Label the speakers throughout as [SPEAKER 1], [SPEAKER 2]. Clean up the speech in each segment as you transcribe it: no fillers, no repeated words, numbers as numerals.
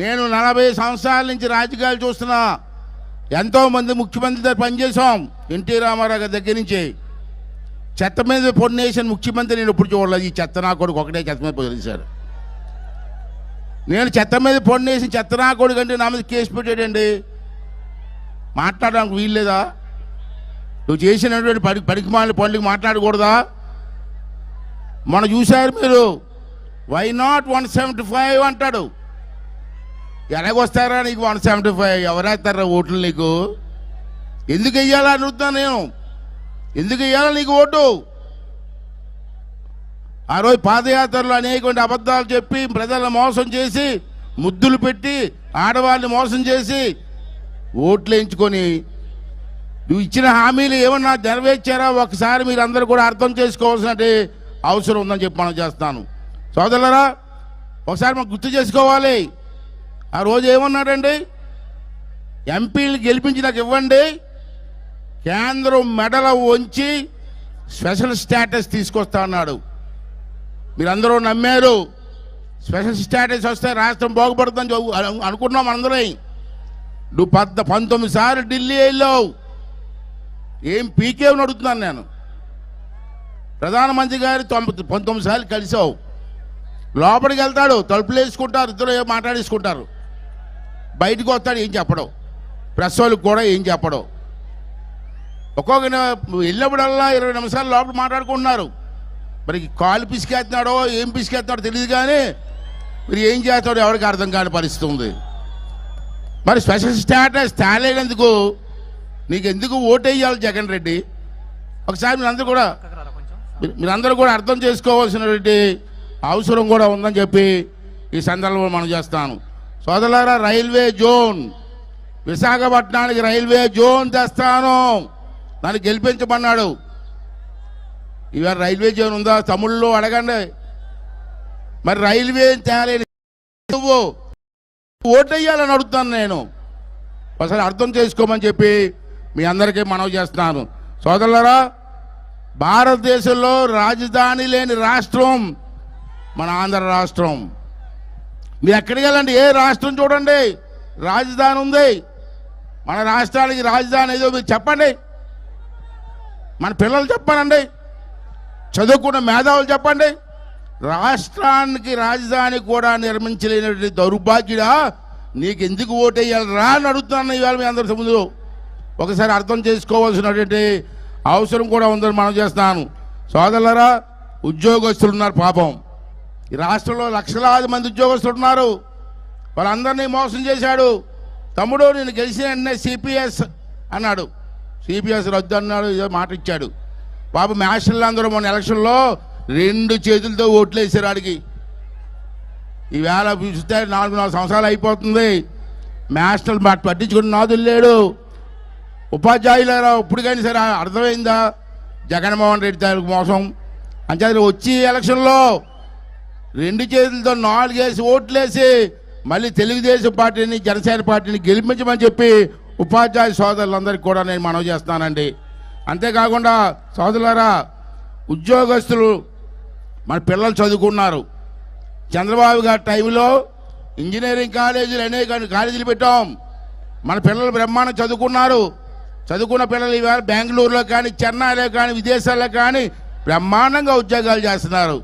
[SPEAKER 1] నేను 40 సంవత్సరాల నుంచి రాజకీయాలు చూస్తున్నా. ఎంతోమంది ముఖ్యమంత్రి దగ్గర పనిచేసాం. ఎన్టీ రామారావు గారి దగ్గర నుంచి చెత్త మీద పొన్నేసిన ముఖ్యమంత్రి నేను ఇప్పుడు చూడలేదు. ఈ చెత్త నా కొడుకు ఒకటే చెత్త మీద పొదిలేశారు. నేను చెత్త మీద పొన్నేసి చెత్త నా కొడుకు అంటే నా మీద కేసు పెట్టాడండి. మాట్లాడడానికి వీల్లేదా? నువ్వు చేసినటువంటి పడికిమాలిన పనులకి మాట్లాడకూడదా? మొన్న చూశారు మీరు, వై నాట్ 175 అంటాడు. ఎలాగొస్తారా నీకు 175? ఎవరేస్తారా ఓట్లు నీకు? ఎందుకు వెయ్యాలా అడుగుతాను నేను. ఎందుకు వెయ్యాలా నీకు ఓటు? ఆ రోజు పాదయాత్రలో అనేక అబద్ధాలు చెప్పి ప్రజలను మోసం చేసి, ముద్దులు పెట్టి ఆడవాళ్ళని మోసం చేసి ఓట్లు ఎంచుకొని నువ్వు ఇచ్చిన హామీలు ఏమన్నా నెరవేర్చారా? ఒకసారి మీరు అందరూ కూడా అర్థం చేసుకోవాల్సిన అవసరం ఉందని చెప్పి మనం చేస్తాను. సోదరులారా, ఒకసారి మనం గుర్తు చేసుకోవాలి. ఆ రోజు ఏమన్నాడండి? ఎంపీలు గెలిపించి నాకు ఇవ్వండి, కేంద్రం మెడల వంచి స్పెషల్ స్టేటస్ తీసుకొస్తా అన్నాడు. మీరందరూ నమ్మారు. స్పెషల్ స్టేటస్ వస్తే రాష్ట్రం బాగుపడుతుందని అనుకున్నాం అందరం. నువ్వు 19 సార్లు ఢిల్లీ వెళ్ళావు. ఏం పీకేవని అడుగుతున్నాను నేను. ప్రధానమంత్రి గారి 19 సార్లు కలిసావు. లోపలికి వెళ్తాడు, తలుపులు వేసుకుంటారు, ఇద్దరు మాట్లాడేసుకుంటారు. బయటకు వస్తాడు, ఏం చెప్పడం. ప్రెస్ వాళ్ళకి కూడా ఏం చెప్పడం. ఒక్కొక్క వెళ్ళినప్పుడల్లా 20 నిమిషాలు లోపల మాట్లాడుకుంటున్నారు. మరి కాలు పిసికేస్తున్నాడో ఏం పిసికేస్తున్నాడో తెలియదు, కానీ మీరు ఏం చేస్తాడో ఎవరికి అర్థం కాని పరిస్థితి ఉంది. మరి స్పెషల్ స్టేటస్ తేలేనందుకు నీకు ఎందుకు ఓటు వేయాలి జగన్ రెడ్డి? ఒకసారి మీరందరూ కూడా అర్థం చేసుకోవాల్సినటువంటి అవసరం కూడా ఉందని చెప్పి ఈ సందర్భంలో మనం చేస్తాను. సోదరులారా, రైల్వే జోన్, విశాఖపట్నానికి రైల్వే జోన్ తెస్తాను, నన్ను గెలిపించమన్నాడు. ఇవాళ రైల్వే జోన్ ఉందా? తమిళ్లో అడగండి. మరి రైల్వే తేలేని నువ్వు ఓటు వేయాలని అడుగుతాను నేను. ఒకసారి అర్థం చేసుకోమని చెప్పి మీ అందరికీ మనవి చేస్తున్నాను. సోదరులారా, భారతదేశంలో రాజధాని లేని రాష్ట్రం మన ఆంధ్ర రాష్ట్రం. మీరు ఎక్కడికి వెళ్ళండి, ఏ రాష్ట్రం చూడండి రాజధాని ఉంది. మన రాష్ట్రానికి రాజధాని ఏదో మీరు చెప్పండి. మన పిల్లలు చెప్పానండి, చదువుకున్న మేధావులు చెప్పండి. రాష్ట్రానికి రాజధాని కూడా నిర్మించలేనటువంటి దౌర్భాగ్యుడా, నీకు ఎందుకు ఓటేయాలి రా అని అడుగుతున్నాను ఇవాళ మీ అందరి ముందు. ఒకసారి అర్థం చేసుకోవాల్సినటువంటి అవసరం కూడా ఉందని మనం చేస్తున్నాను. సోదరులారా, ఉద్యోగస్తులు ఉన్నారు పాపం. ఈ రాష్ట్రంలో లక్షలాది మంది ఉద్యోగస్తులు ఉన్నారు. వాళ్ళందరినీ మోసం చేశాడు. తమ్ముడు నేను గెలిచిన వెంటనే సిపిఎస్ అన్నాడు, సిపిఎస్ రద్దు అన్నాడు, ఏదో మాట ఇచ్చాడు. బాబు మ్యాషన్లు అందరూ మొన్న ఎలక్షన్లో 2 చేతులతో ఓట్లు వేసారు ఆడికి. ఈవేళ చూస్తే 4 సంవత్సరాలు అయిపోతుంది. మ్యాషనల్ పట్టించుకుని నాదులు లేడు. ఉపాధ్యాయులారా, ఇప్పుడు కానీ సరే అర్థమైందా జగన్మోహన్ రెడ్డి తాలూకు మోసం? అంచేత వచ్చి ఎలక్షన్లో 2 చేతులతో 4 వేసి ఓట్లేసి మళ్ళీ తెలుగుదేశం పార్టీని, జనసేన పార్టీని గెలిపించమని చెప్పి ఉపాధ్యాయ సోదరులందరికీ కూడా నేను మనవి చేస్తానండి. అంతేకాకుండా సోదరులారా, ఉద్యోగస్తులు మన పిల్లలు చదువుకున్నారు. చంద్రబాబు గారి టైంలో ఇంజనీరింగ్ కాలేజీలు అనేక కాలేజీలు పెట్టాం. మన పిల్లలు బ్రహ్మాండం చదువుకున్నారు. చదువుకున్న పిల్లలు ఇవాళ బెంగళూరులో కానీ, చెన్నైలో కానీ, విదేశాల్లో కానీ బ్రహ్మాండంగా ఉద్యోగాలు చేస్తున్నారు.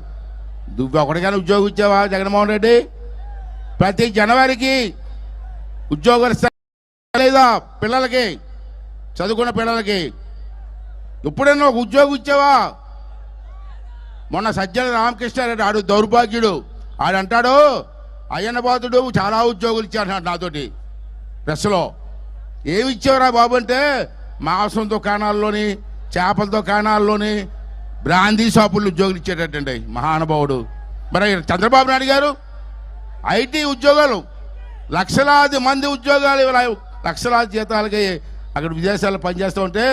[SPEAKER 1] నువ్వు ఒకటిగానే ఉద్యోగం ఇచ్చావా జగన్మోహన్ రెడ్డి? ప్రతి జనవరికి ఉద్యోగాలు లేదా పిల్లలకి, చదువుకున్న పిల్లలకి? ఎప్పుడైనా ఒక ఉద్యోగం ఇచ్చావా? మొన్న సజ్జల రామకృష్ణారెడ్డి, ఆడు దౌర్భాగ్యుడు, ఆడంటాడు అయ్యన్నబాతుడు చాలా ఉద్యోగులు ఇచ్చాడు నాతోటి ప్రెస్లో. ఏమి ఇచ్చేవరా బాబు అంటే, మాంసం దుకాణాల్లోని, చేపల దుకాణాల్లోని, బ్రాందీ షాపుల్లో ఉద్యోగులు ఇచ్చేటట్టండి మహానుభావుడు. మరి చంద్రబాబు నాయుడు గారు ఐటీ ఉద్యోగాలు, లక్షలాది మంది ఉద్యోగాలు, లక్షలాది జీతాలకి అక్కడ విదేశాల్లో పనిచేస్తూ ఉంటే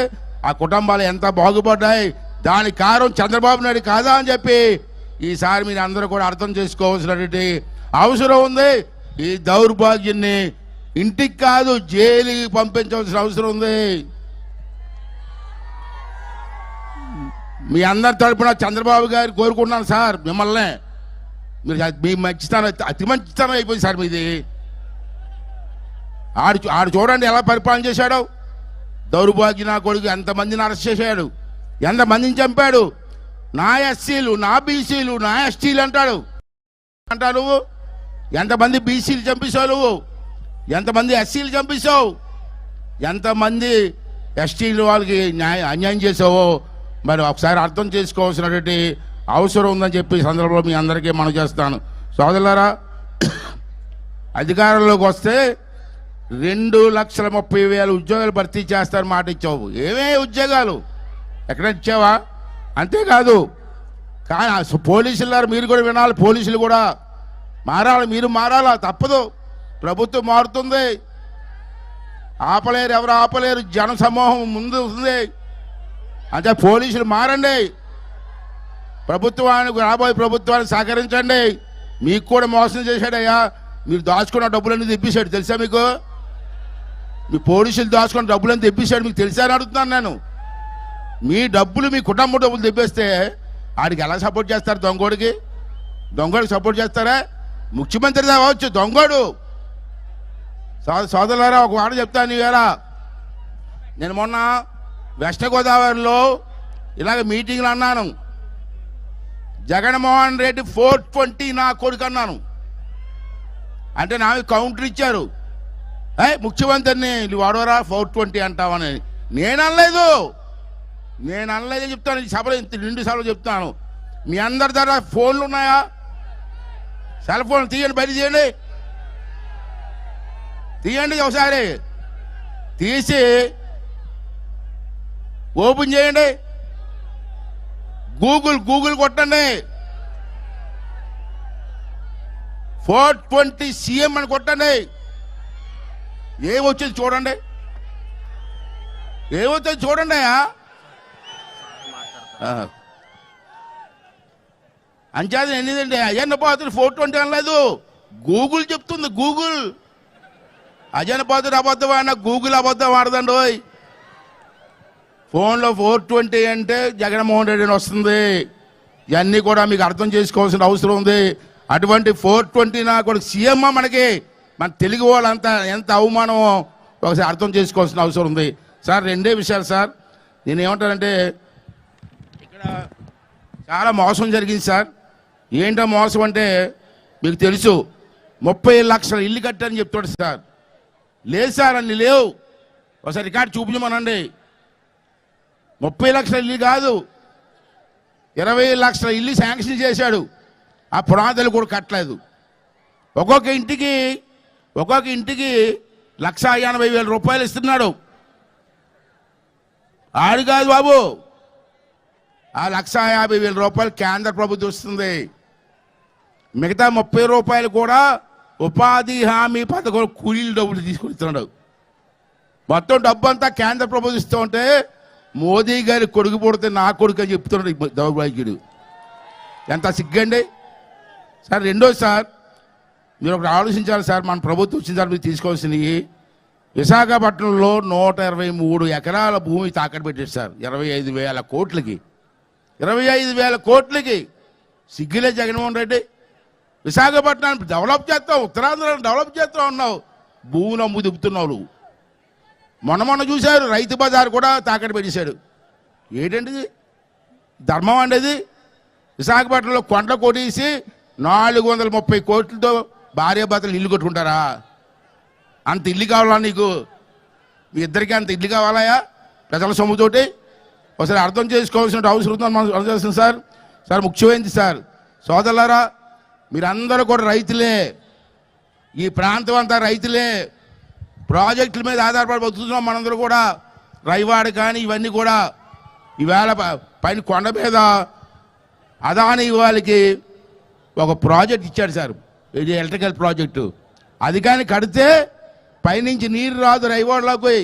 [SPEAKER 1] ఆ కుటుంబాలు ఎంత బాగుపడ్డాయి. దానికి కారణం చంద్రబాబు నాయుడు కాదా అని చెప్పి ఈసారి మీరు అందరూ కూడా అర్థం చేసుకోవాల్సినటువంటి అవసరం ఉంది. ఈ దౌర్భాగ్యాన్ని ఇంటికి కాదు జైలుకి పంపించవలసిన అవసరం ఉంది. మీ అందరి తరపున చంద్రబాబు గారు కోరుకుంటున్నాను సార్, మిమ్మల్ని, మీరు మీ మంచితనం అతి మంచితనం అయిపోయింది సార్ మీది. ఆడు చూడండి ఎలా పరిపాలన చేశాడో. దౌర్భాగ్య నా కొడుకు ఎంతమందిని అరెస్ట్ చేశాడు, ఎంతమందిని చంపాడు. నా ఎస్సీలు, నా బీసీలు, నా ఎస్టీలు అంటాడు. నువ్వు ఎంతమంది బీసీలు చంపేశావు, నువ్వు ఎంతమంది ఎస్సీలు చంపేశావు, ఎంతమంది ఎస్టీలు వాళ్ళకి అన్యాయం చేసావో మరి ఒకసారి అర్థం చేసుకోవాల్సినటువంటి అవసరం ఉందని చెప్పి సందర్భంలో మీ అందరికీ మనం చేస్తాను. సోదరులారా, అధికారంలోకి వస్తే 2,30,000 ఉద్యోగాలు భర్తీ చేస్తారని మాట ఇచ్చావు. ఏమే ఉద్యోగాలు ఎక్కడ ఇచ్చావా? అంతేకాదు కానీ పోలీసులారు మీరు కూడా వినాలి, పోలీసులు కూడా మారాలి, మీరు మారాలా, తప్పదు. ప్రభుత్వం మారుతుంది, ఆపలేరు, ఎవరు ఆపలేరు, జన సమూహం ముందు ఉంది. అంటే పోలీసులు మారండి, ప్రభుత్వానికి రాబోయే ప్రభుత్వాన్ని సహకరించండి. మీకు కూడా మోసం చేశాడయ్యా, మీరు దాచుకున్న డబ్బులన్నీ తెప్పించాడు తెలుసా మీకు? మీ పోలీసులు దాచుకున్న డబ్బులన్నీ తెప్పించాడు మీకు తెలుసా అని అడుగుతున్నాను నేను. మీ డబ్బులు, మీ కుటుంబ డబ్బులు తెప్పిస్తే ఆడికి ఎలా సపోర్ట్ చేస్తారు? దొంగోడికి సపోర్ట్ చేస్తారా? ముఖ్యమంత్రి కావచ్చు దొంగోడు. సోదరులారా, ఒక మాట చెప్తాను. ఈవేళ నేను మొన్న వెస్ట్ గోదావరిలో ఇలాగ మీటింగ్లు అన్నాను. జగన్మోహన్ రెడ్డి 420 నా కొడుకు అన్నాను. అంటే నాకు కౌంటర్ ఇచ్చారు, ముఖ్యమంత్రిని నువ్వు అడవరా 420 అంటావని. నేను అనలేదని చెప్తాను. ఈ సభలో 2 సార్లు చెప్తాను. మీ అందరి దగ్గర ఫోన్లు ఉన్నాయా? సెల్ ఫోన్ తీయండి, బయట తీయండి ఒకసారి తీసి ఓపెన్ చేయండి, గూగుల్ కొట్టండి, 420 సీఎం అని కొట్టండి. ఏమొచ్చింది చూడండి, ఏమొచ్చింది చూడండి. అంచేది ఎన్నిదండి అజన్న పాత్ర 420 అనలేదు, గూగుల్ చెప్తుంది. గూగుల్ అజన్న పాత్ర అబద్ధం ఆడినా గూగుల్ అబద్ధం ఆడదండి. ఫోన్లో 420 అంటే జగన్మోహన్ రెడ్డి వస్తుంది. ఇవన్నీ కూడా మీకు అర్థం చేసుకోవాల్సిన అవసరం ఉంది. అటువంటి 420 నా కూడా సీఎం మనకి, మన తెలుగు వాళ్ళంతా ఎంత అవమానమో ఒకసారి అర్థం చేసుకోవాల్సిన అవసరం ఉంది. సార్ 2 విషయాలు సార్. నేను ఏమంటానంటే ఇక్కడ చాలా మోసం జరిగింది సార్. ఏంటో మోసం అంటే మీకు తెలుసు, 30 లక్షల ఇల్లు కట్టారని చెప్తాడు సార్. లేదు సార్, అన్ని లేవు. ఒకసారి రికార్డు చూపించమనండి. 30 లక్షల ఇల్లు కాదు, 20 లక్షల ఇల్లు శాంక్షన్ చేశాడు. ఆ పునాదులు కూడా కట్టలేదు. ఒక్కొక్క ఇంటికి 1,80,000 రూపాయలు ఇస్తున్నాడు. ఆడు కాదు బాబు, ఆ 1,50,000 రూపాయలు కేంద్ర ప్రభుత్వం ఇస్తుంది. మిగతా 30 రూపాయలు కూడా ఉపాధి హామీ పథకం కూలీల డబ్బులు తీసుకొస్తున్నాడు. మొత్తం డబ్బు అంతా కేంద్ర ప్రభుత్వం ఇస్తూ ఉంటే మోదీ గారి కొడుకు పుడితే నా కొడుకు అని చెప్తున్నాడు దౌర్భాగ్యుడు. ఎంత సిగ్గండి సార్. రెండోది సార్, మీరు ఒకటి ఆలోచించాలి సార్. మన ప్రభుత్వం వచ్చిన సార్ మీరు తీసుకోవాల్సినవి. విశాఖపట్నంలో 123 ఎకరాల భూమి తాకట్టు పెట్టారు సార్ 25,000 కోట్లకి. 25,000 కోట్లకి సిగ్గులే జగన్మోహన్ రెడ్డి. విశాఖపట్నాన్ని డెవలప్ చేస్తావు, ఉత్తరాంధ్రాన్ని డెవలప్ చేస్తూ ఉన్నావు, భూములు అమ్ము దిగుతున్నావు. మొన్న చూశారు, రైతు బజార్ కూడా తాకట్టు పెట్టేశాడు. ఏంటండి ధర్మం అండి? విశాఖపట్నంలో కొండ కొట్టేసి 430 కోట్లతో భార్యాభర్తలు ఇల్లు కొట్టుకుంటారా? అంత ఇల్లు కావాలా నీకు? మీ ఇద్దరికి అంత ఇల్లు కావాలా ప్రజల సొమ్ముతోటి? ఒకసారి అర్థం చేసుకోవాల్సిన అవసరం ఉందని మనం అర్థం చేస్తాం సార్. సార్ ముఖ్యమైనది సార్, సోదరులారా, మీరందరూ కూడా రైతులే, ఈ ప్రాంతం అంతా రైతులే, ప్రాజెక్టుల మీద ఆధారపడి బతుకుతున్నాం మనందరూ కూడా. రైవాడ కానీ ఇవన్నీ కూడా ఈవేళ పైన కొండ మీద అదాని వాళ్ళకి ఒక ప్రాజెక్ట్ ఇచ్చాడు సార్, ఇది ఎలక్ట్రికల్ ప్రాజెక్టు. అది కానీ కడితే పైనుంచి నీరు రాదు రైవాడలోకి.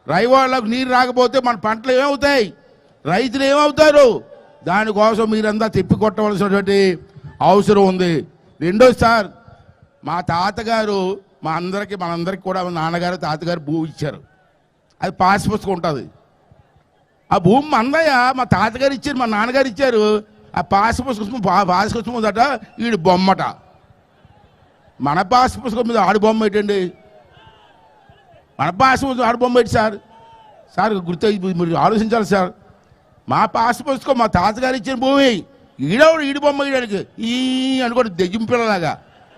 [SPEAKER 1] రైవాడలోకి నీరు రాకపోతే మన పంటలు ఏమవుతాయి, రైతులు ఏమవుతారు? దానికోసం మీరంతా తిప్పి కొట్టవలసినటువంటి అవసరం ఉంది. రెండోది సార్, మా తాతగారు మనందరికీ కూడా నాన్నగారు తాతగారు భూమి ఇచ్చారు. అది పాస్ పుస్తకం ఉంటుంది. ఆ భూమి మందయ్య, మా తాతగారు ఇచ్చారు, మా నాన్నగారు ఇచ్చారు. ఆ పాస్ పుస్తకం దట వీడి బొమ్మట. మన పాస్ పుస్తకం మీద ఆడి బొమ్మ ఏంటండి? మన పాస్ పుస్తకం ఆడ బొమ్మ పెట్టి సార్ సార్ గుర్తు మీరు ఆలోచించాలి సార్. మా పాస్ పుస్తకం మా తాతగారు ఇచ్చిన భూమి ఈడవుడు ఈడి బొమ్మ గీయడానికి ఈ అనుకోండి దెయ్యం పిల్లలాగా